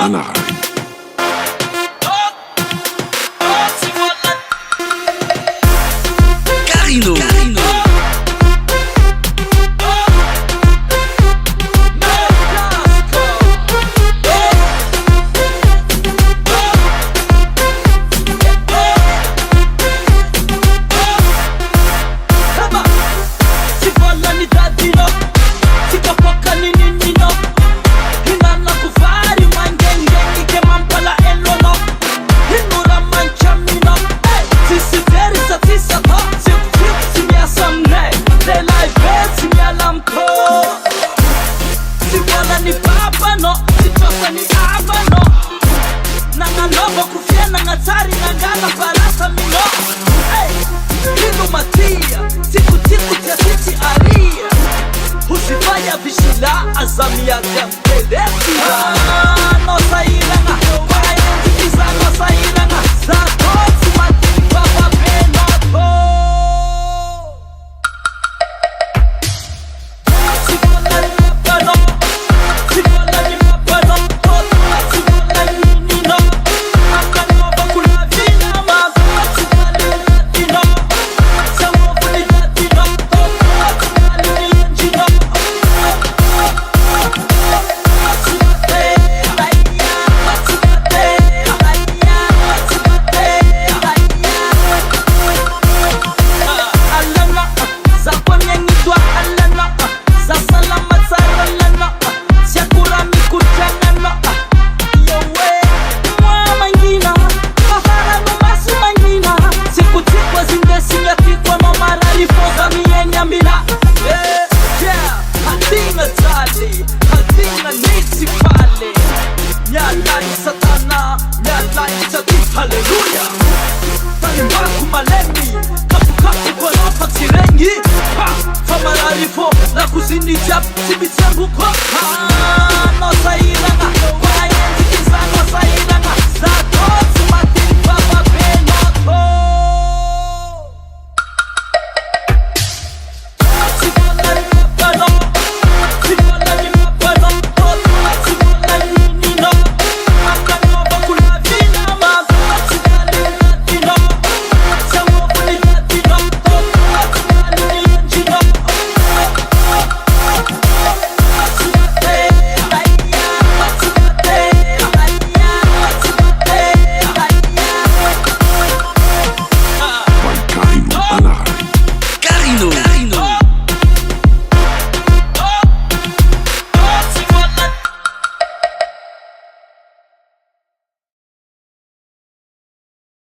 Anari. Carino. Usifanya vishila azamia kempeleti no sairanga waya tikiza no sairanga zakoti matipa papeno to sibola ni papano sibola ni nino akano bakula vina mazo sibola ni nino samo kuli latino Satana, nyalai chatif, hallelujah. Talimbaku malemi, kapu kwa lapa tirengi. Famararifo, la kuzini jab, tibitiangu kwa no saira.